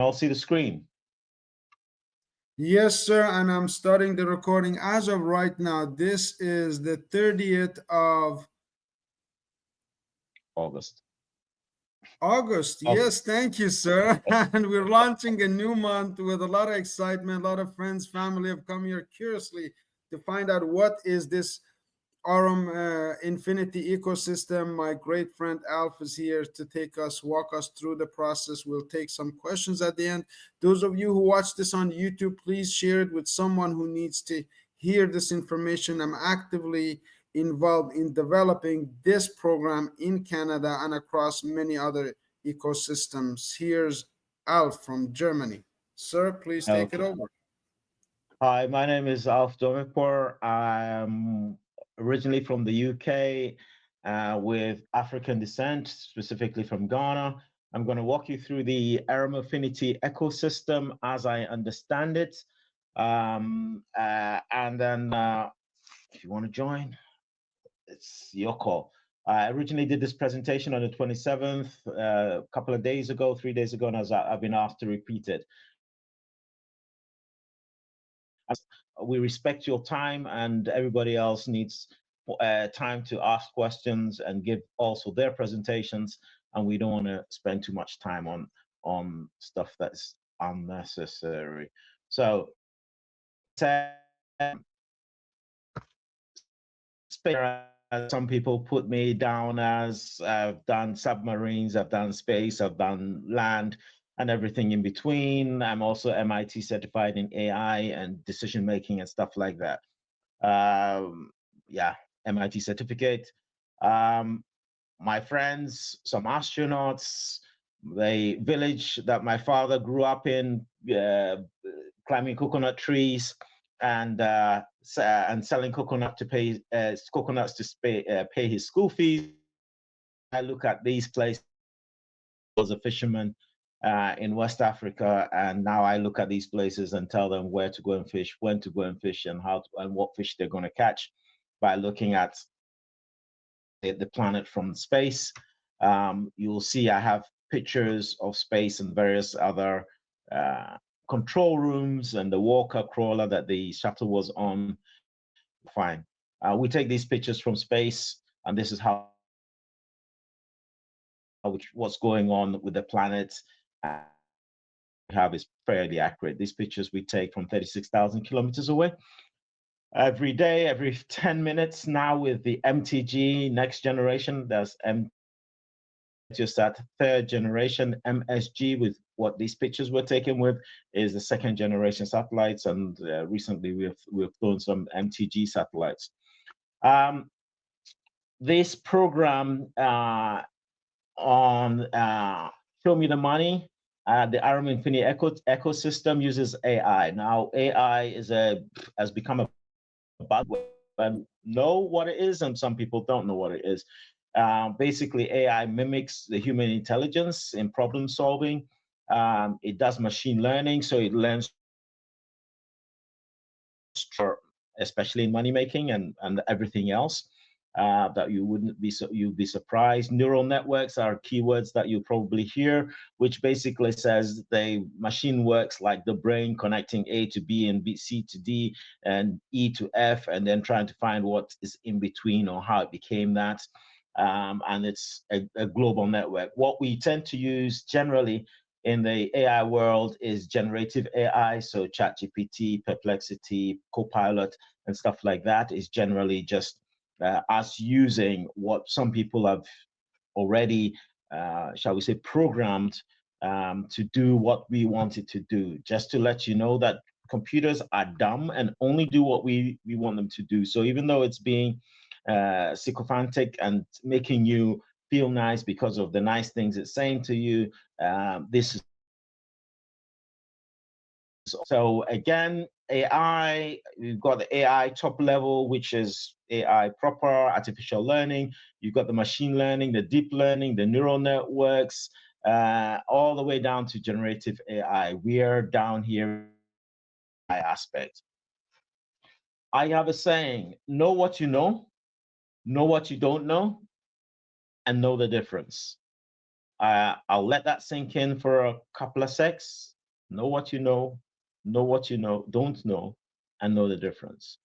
I'll see the screen. Yes, sir, and I'm starting the recording as of right now. This is the 30th of August. August. Yes, thank you, sir. And we're launching a new month with a lot of excitement. A lot of friends, family have come here curiously to find out what is this Aurum Infinity ecosystem. My great friend Alph is here to walk us through the process. We'll take some questions at the end. Those of you who watch this on YouTube, please share it with someone who needs to hear this information. I'm actively involved in developing this program in Canada and across many other ecosystems. Here's Alph from Germany. Sir, please take it Okay. over. Hi, my name is Alph. I'm originally from the UK with African descent, specifically from Ghana. I'm going to walk you through the Aurum Affinity ecosystem as I understand it. And then if you want to join, it's your call. I originally did this presentation on the 27th, a couple of days ago, 3 days ago, and I've been asked to repeat it. We respect your time, and everybody else needs time to ask questions and give also their presentations, and we don't want to spend too much time on stuff that's unnecessary. So some people put me down as I've done submarines, I've done space, I've done land, and everything in between. I'm also MIT certified in AI and decision making and stuff like that. Yeah, MIT certificate. My friends, some astronauts, the village that my father grew up in, climbing coconut trees and selling coconut to pay coconuts to pay his school fees. I look at these places. I was a fisherman in West Africa, and now I look at these places and tell them where to go and fish, when to go and fish, and and what fish they're going to catch by looking at the planet from space. You'll see I have pictures of space and various other control rooms and the walker crawler that the shuttle was on. Fine. We take these pictures from space, and this is how what's going on with the planet. We have is fairly accurate. These pictures we take from 36,000 kilometers away. Every day, every 10 minutes now with the MTG next generation, there's just that third generation MSG with what these pictures were taken with is the second generation satellites, and recently we've flown some MTG satellites. This program on Show Me the Money, the Aurum Infinity ecosystem uses AI. Now AI has become a buzzword. Know what it is, and some people don't know what it is. Basically, AI mimics the human intelligence in problem solving. It does machine learning, so it learns, especially in money making and everything else. That you'd be surprised. Neural networks are keywords that you probably hear, which basically says the machine works like the brain, connecting A to B and C to D and E to F, and then trying to find what is in between or how it became that. And it's a global network. What we tend to use generally in the AI world is generative AI, so ChatGPT, Perplexity, Copilot, and stuff like that is generally just us using what some people have already, shall we say, programmed to do what we want it to do. Just to let you know that computers are dumb and only do what we want them to do. So even though it's being sycophantic and making you feel nice because of the nice things it's saying to you, this is so again, AI, we've got the AI top level, which is AI proper, artificial learning. You've got the machine learning, the deep learning, the neural networks, all the way down to generative AI. We are down here aspect. I have a saying, know what you know what you don't know, and know the difference. I'll let that sink in for a couple of secs. Know what you know what you don't know, and know the difference.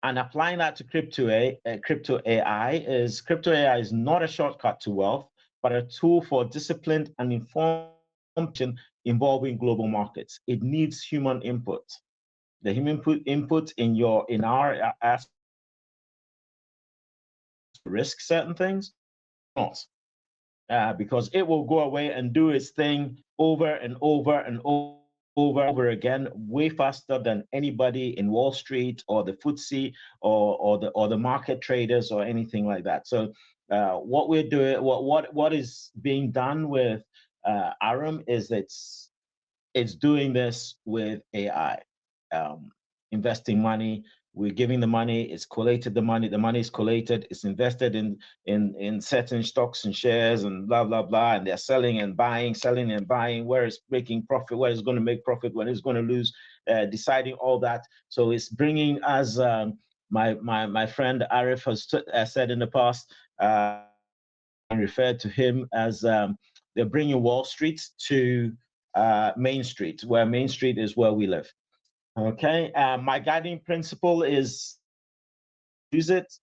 And applying that to crypto AI is not a shortcut to wealth, but a tool for disciplined and informed involving global markets. It needs human input. The human input in our risk certain things, not because it will go away and do its thing over and over and over again, way faster than anybody in Wall Street or the FTSE or the market traders or anything like that. So what we're doing, what is being done with Aurum is it's doing this with AI, investing money. We're giving the money. It's collated the money. The money is collated. It's invested in certain stocks and shares and blah blah blah. And they're selling and buying, selling and buying. Where it's making profit, where it's going to make profit, when it's going to lose, deciding all that. So it's bringing, as my friend Arif has said in the past, and referred to him as they're bringing Wall Street to Main Street, where Main Street is where we live. Okay, my guiding principle is use it.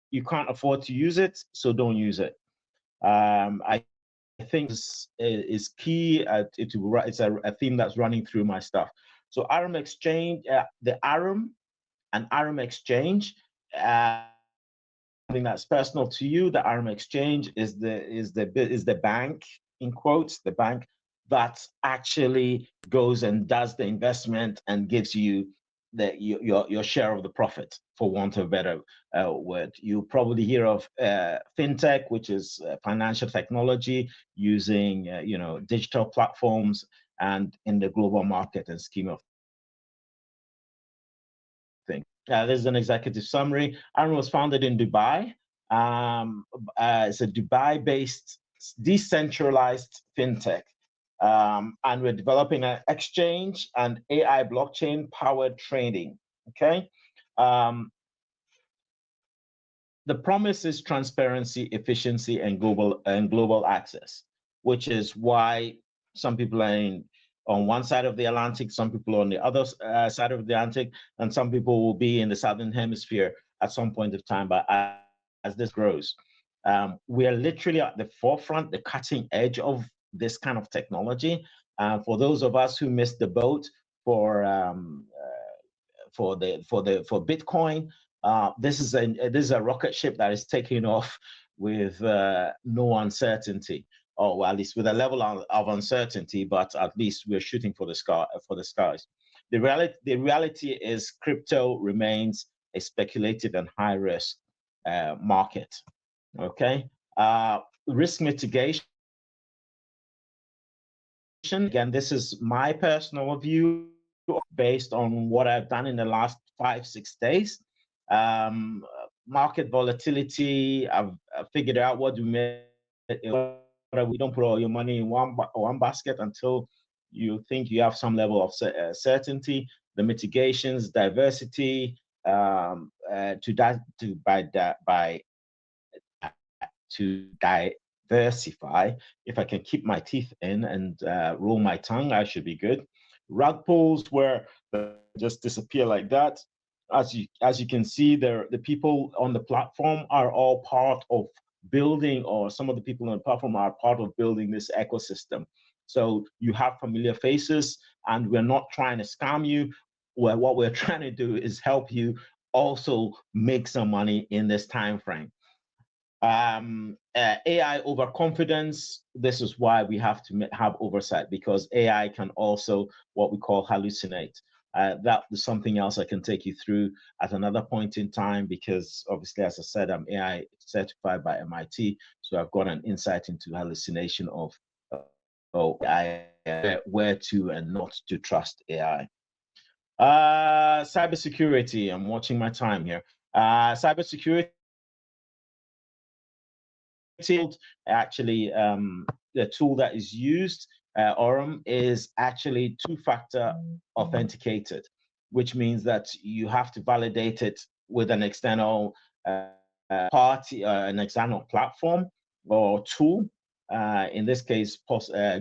You can't afford to use it, so don't use it. I think is key. It's a theme that's running through my stuff. So Aurum Exchange, the Aurum and Aurum Exchange, something that's personal to you. The Aurum Exchange is the bank, in quotes, the bank that actually goes and does the investment and gives you your share of the profit, for want of a better word. You probably hear of fintech, which is financial technology using digital platforms, and in the global market and scheme of things. This is an executive summary. Aurum was founded in Dubai. It's a Dubai-based decentralized fintech. And we're developing an exchange and AI blockchain-powered trading, okay? The promise is transparency, efficiency, and global access, which is why some people are on one side of the Atlantic, some people on the other side of the Atlantic, and some people will be in the Southern Hemisphere at some point of time. But as this grows, we are literally at the forefront, the cutting edge of this kind of technology. For those of us who missed the boat for Bitcoin, this is a rocket ship that is taking off with no uncertainty, or well, at least with a level of uncertainty, but at least we're shooting for the skies. The reality is crypto remains a speculative and high risk market. Okay, risk mitigation. Again, this is my personal view based on what I've done in the last 5-6 days. Market volatility, I've figured out what we don't put all your money in one basket until you think you have some level of certainty. The mitigations, diversity, to diversify. If I can keep my teeth in and roll my tongue, I should be good. Rug pulls where they just disappear like that. As you can see, the people on the platform are all part of building, or some of the people on the platform are part of building this ecosystem. So you have familiar faces, and we're not trying to scam you. What we're trying to do is help you also make some money in this time frame. AI overconfidence. This is why we have to have oversight, because AI can also what we call hallucinate. That is something else I can take you through at another point in time, because obviously, as I said, I'm AI certified by MIT, so I've got an insight into hallucination of AI, where to and not to trust AI. Cybersecurity. I'm watching my time here. Cybersecurity. Actually, the tool that is used, Aurum, is actually two-factor authenticated, which means that you have to validate it with an external party, an external platform or tool. In this case,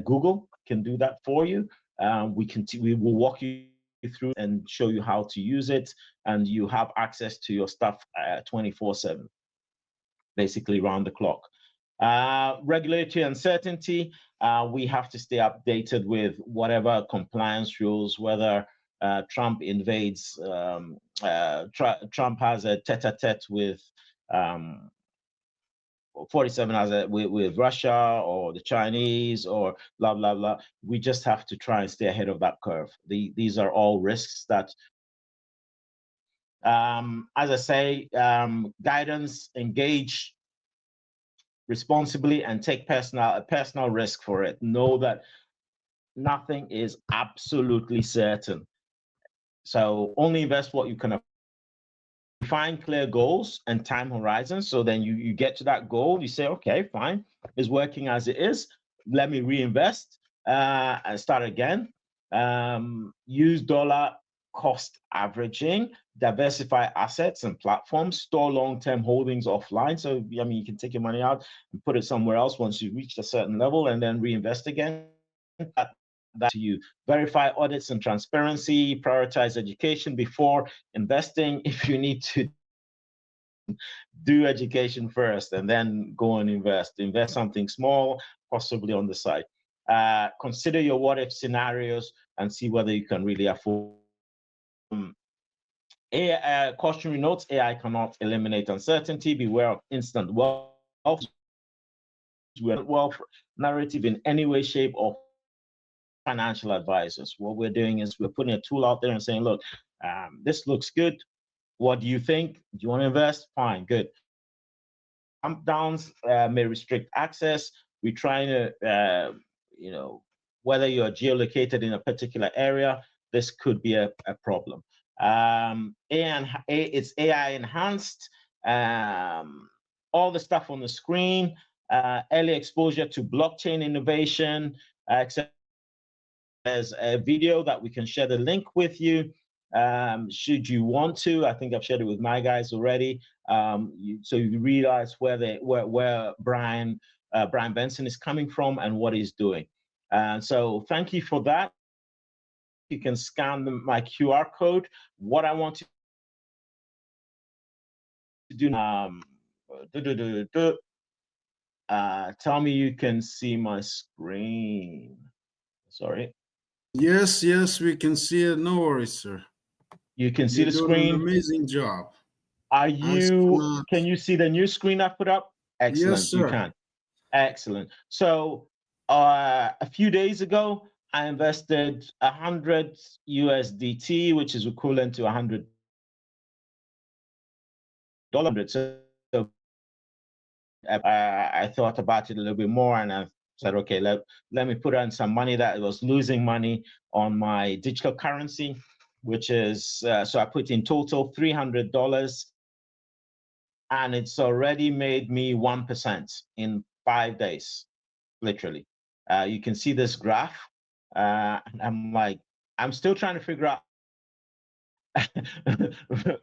Google can do that for you. We will walk you through and show you how to use it, and you have access to your stuff 24/7, basically round the clock. Regulatory uncertainty, we have to stay updated with whatever compliance rules, whether Trump invades, Trump has a tete-a-tete with 47 has with Russia or the Chinese or blah, blah, blah. We just have to try and stay ahead of that curve. These are all risks that, as I say, guidance, engage responsibly and take personal risk for it. Know that nothing is absolutely certain. So only invest what you can afford. Find clear goals and time horizons. So then you get to that goal, you say, okay, fine, it's working as it is. Let me reinvest and start again. Use dollar cost averaging, diversify assets and platforms, store long-term holdings offline. So, I mean, you can take your money out and put it somewhere else once you've reached a certain level and then reinvest again. That to you. Verify audits and transparency, prioritize education before investing. If you need to do education first and then go and invest something small, possibly on the side. Consider your what if scenarios and see whether you can really afford. Cautionary notes: AI cannot eliminate uncertainty. Beware of instant wealth narrative in any way, shape, or financial advisors. What we're doing is we're putting a tool out there and saying, look, this looks good. What do you think? Do you want to invest? Fine, good. Pump downs may restrict access. We're trying to, whether you're geolocated in a particular area, this could be a problem. It's AI enhanced. All the stuff on the screen, early exposure to blockchain innovation, etc. There's a video that we can share the link with you. Should you want to, I think I've shared it with my guys already. So you realize where Brian Benson is coming from and what he's doing. So thank you for that. You can scan my QR code. What I want to do, tell me you can see my screen. Sorry. Yes, we can see it. No worries, sir. You can see the screen. You're doing an amazing job. Can you see the new screen I put up? Excellent. Yes, sir. You can. Excellent. So a few days ago, I invested 100 USDT, which is equivalent to $100. So I thought about it a little bit more, and I said, okay, let me put on some money that was losing money on my digital currency, which is, so I put in total $300, and it's already made me 1% in 5 days, literally. You can see this graph, and I'm like, I'm still trying to figure out,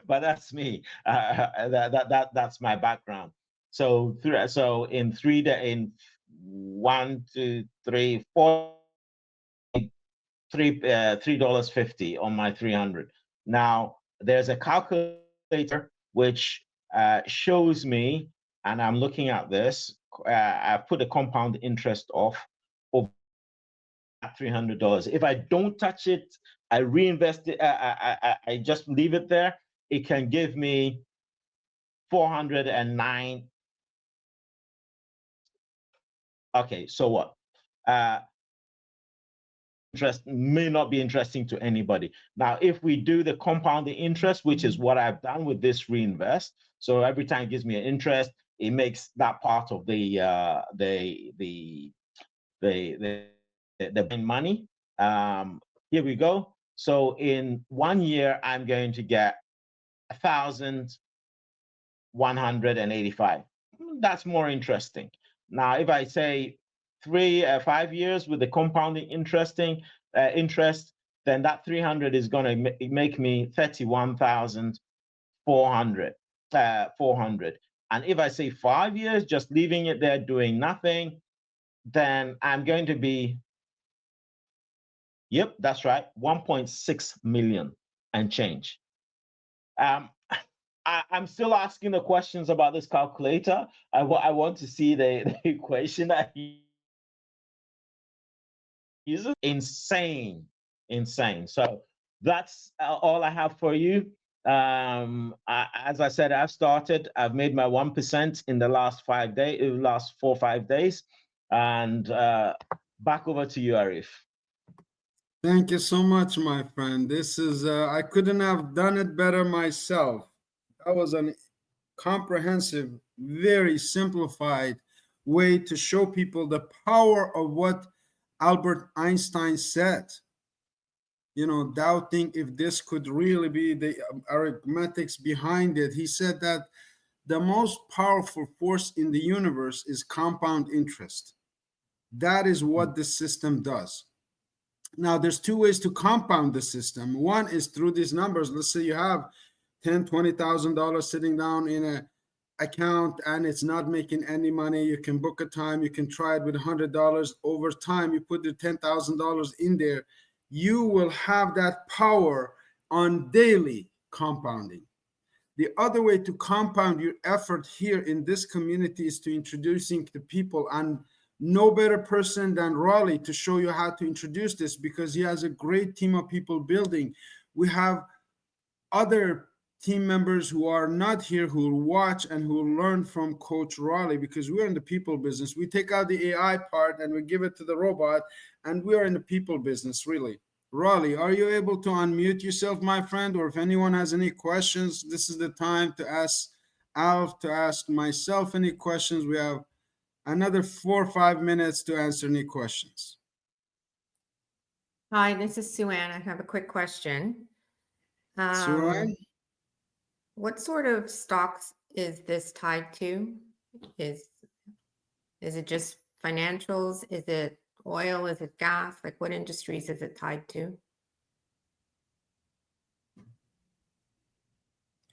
but that's me. That's my background. So in 3 days, in 1, 2, 3, 4, $3.50 on my 300. Now there's a calculator which shows me, and I'm looking at this. I put the compound interest off over $300. If I don't touch it, I reinvest it. I just leave it there. It can give me 409. Okay, so what? Interest may not be interesting to anybody. Now, if we do the compounding interest, which is what I've done with this reinvest, so every time it gives me an interest, it makes that part of the money. Here we go. So in 1 year, I'm going to get 1,185. That's more interesting. Now, if I say 5 years with the compounding interest, then that 300 is going to make me 31,400. 400. And if I say 5 years, just leaving it there doing nothing, then I'm going to be, yep, that's right, 1.6 million and change. Um, I'm still asking the questions about this calculator. I want to see the equation that he uses. Insane. So that's all I have for you. As I said, I've made my 1% in the last 5 days, last 4 or 5 days. And back over to you, Arif. Thank you so much, my friend. This is, I couldn't have done it better myself. That was an comprehensive, very simplified way to show people the power of what Albert Einstein said. You know, doubting if this could really be the arithmetics behind it. He said that the most powerful force in the universe is compound interest. That is what the system does. Now, there's two ways to compound the system. One is through these numbers. Let's say you have $10,000, $20,000 sitting down in a account and it's not making any money. You can book a time. You can try it with $100. Over time, you put the $10,000 in there. You will have that power on daily compounding. The other way to compound your effort here in this community is to introducing the people, and no better person than Raleigh to show you how to introduce this, because he has a great team of people building. We have other team members who are not here who will watch and who will learn from Coach Raleigh, because we're in the people business. We take out the AI part and we give it to the robot, and we are in the people business, really. Raleigh, are you able to unmute yourself, my friend? Or if anyone has any questions, this is the time to ask Alf, to ask myself any questions. We have another 4 or 5 minutes to answer any questions. Hi, this is Sue Ann. I have a quick question. Sue Ann? What sort of stocks is this tied to? Is it just financials? Is it oil? Is it gas? Like, what industries is it tied to?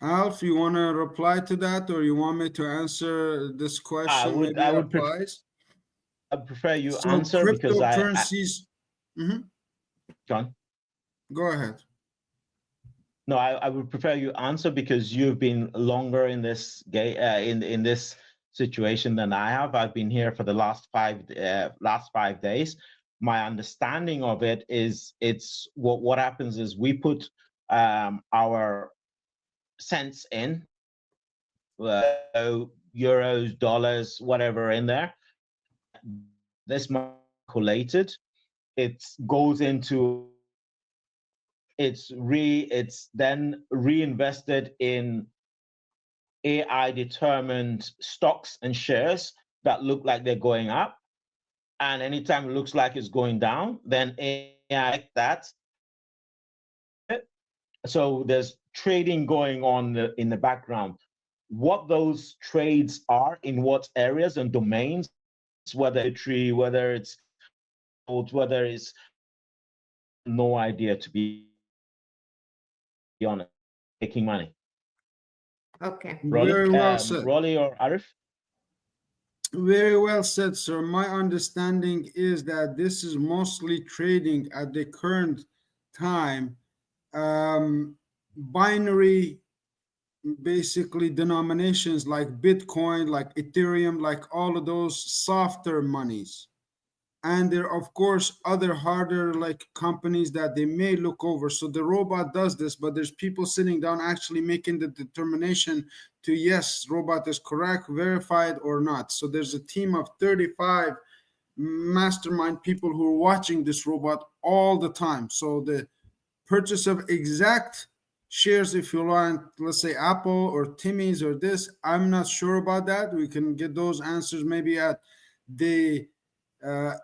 Alf, you want to reply to that, or you want me to answer this question? Maybe it applies. I prefer you So answer because cryptocurrencies. John, go ahead. No, I would prefer you answer because you've been longer in this in this situation than I have. I've been here for the last 5 days. My understanding of it is it's what happens is we put our cents in, euros, dollars, whatever in there. This money collated, it goes into it's then reinvested in AI determined stocks and shares that look like they're going up. And anytime it looks like it's going down, then AI that. So there's trading going on in the background. What those trades are in what areas and domains, whether it's whether it's no idea, to be honest, making money. Okay. Very well said. Raleigh or Arif? Very well said, sir. My understanding is that this is mostly trading at the current time, binary, basically denominations like Bitcoin, like Ethereum, like all of those softer monies. And there are, of course, other harder like companies that they may look over. So the robot does this, but there's people sitting down actually making the determination to, yes, robot is correct, verified or not. So there's a team of 35 mastermind people who are watching this robot all the time. So the purchase of exact shares, if you want, let's say Apple or Timmy's or this, I'm not sure about that. We can get those answers maybe at the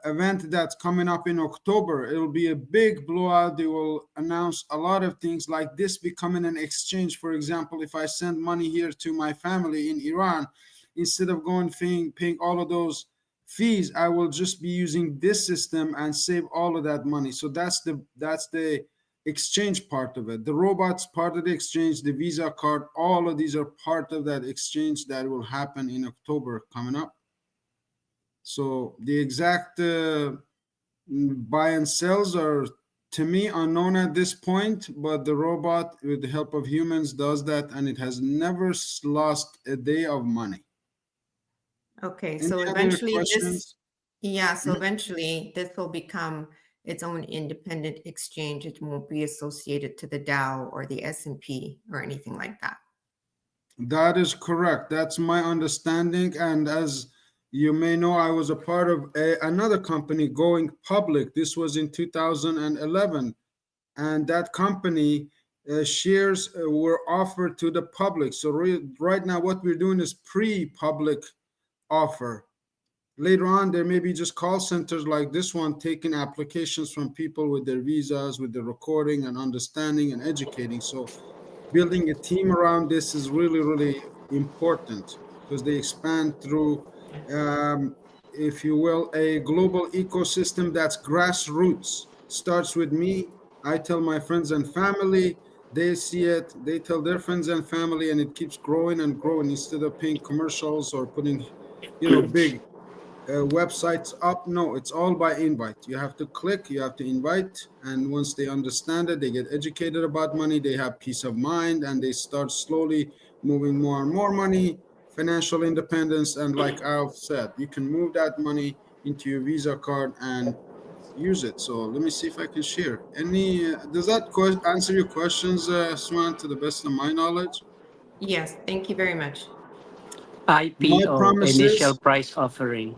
event that's coming up in October. It'll be a big blowout. They will announce a lot of things like this becoming an exchange. For example, if I send money here to my family in Iran, instead of going paying all of those fees, I will just be using this system and save all of that money. So that's the exchange part of it. The robots part of the exchange, the Visa card, all of these are part of that exchange that will happen in October coming up. So the exact buy and sells are, to me, unknown at this point, but the robot, with the help of humans, does that, and it has never lost a day of money. Okay, Any so other eventually questions? so eventually this will become its own independent exchange. It won't be associated to the Dow or the S&P or anything like that. That is correct. That's my understanding. And as you may know, I was a part of another company going public. This was in 2011. And that company shares were offered to the public. So right now, what we're doing is pre-public offer. Later on, there may be just call centers like this one taking applications from people with their visas, with the recording and understanding and educating. So building a team around this is really, really important because they expand through, if you will, a global ecosystem that's grassroots. Starts with me. I tell my friends and family, they see it, they tell their friends and family, and it keeps growing and growing instead of paying commercials or putting, big websites up. No, it's all by invite. You have to click, you have to invite, and once they understand it, they get educated about money, they have peace of mind, and they start slowly moving more and more money, financial independence. And like Alf said, you can move that money into your Visa card and use it. So let me see if I can share. Any does that answer your questions, Swan, to the best of my knowledge? Yes, thank you very much. My IPO, promise initial is, price offering.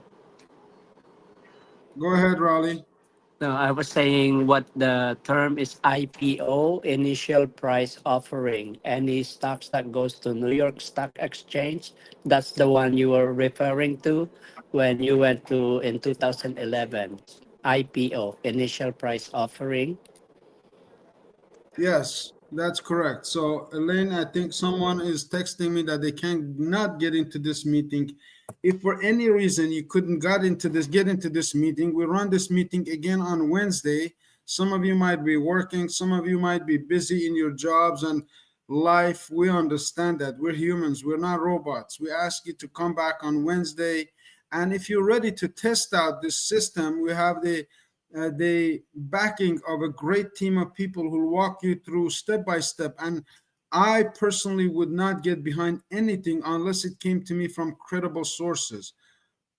go ahead, Raleigh. No, I was saying what the term is IPO, initial price offering. Any stocks that goes to New York Stock Exchange, that's the one you were referring to when you went to in 2011. IPO, initial price offering. Yes, that's correct. So, Elaine, I think someone is texting me that they cannot get into this meeting. If for any reason you couldn't get into this meeting, we run this meeting again on Wednesday. Some of you might be working, some of you might be busy in your jobs and life. We understand that. We're humans, we're not robots. We ask you to come back on Wednesday. And if you're ready to test out this system, we have the backing of a great team of people who walk you through step by step. And I personally would not get behind anything unless it came to me from credible sources.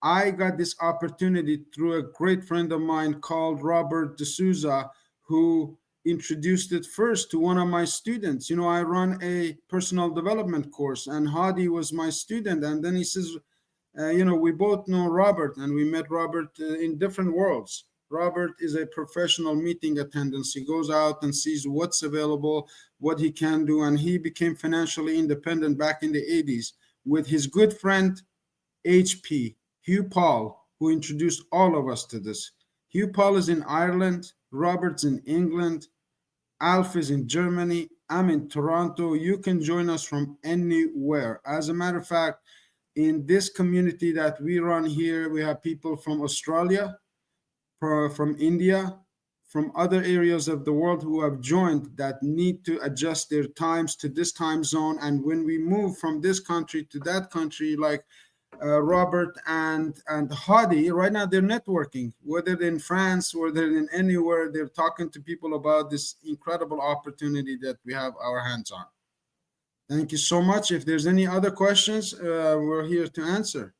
I got this opportunity through a great friend of mine called Robert D'Souza, who introduced it first to one of my students. I run a personal development course, and Hadi was my student. And then he says, we both know Robert, and we met Robert in different worlds. Robert is a professional meeting attendant. He goes out and sees what's available, what he can do, and he became financially independent back in the 80s with his good friend HP, Hugh Paul, who introduced all of us to this. Hugh Paul is in Ireland, Robert's in England, Alph is in Germany, I'm in Toronto. You can join us from anywhere. As a matter of fact, in this community that we run here, we have people from Australia, from India, from other areas of the world who have joined that need to adjust their times to this time zone. And when we move from this country to that country, like Robert and Hadi, right now they're networking, whether they're in France or they're in anywhere, they're talking to people about this incredible opportunity that we have our hands on. Thank you so much. If there's any other questions, we're here to answer.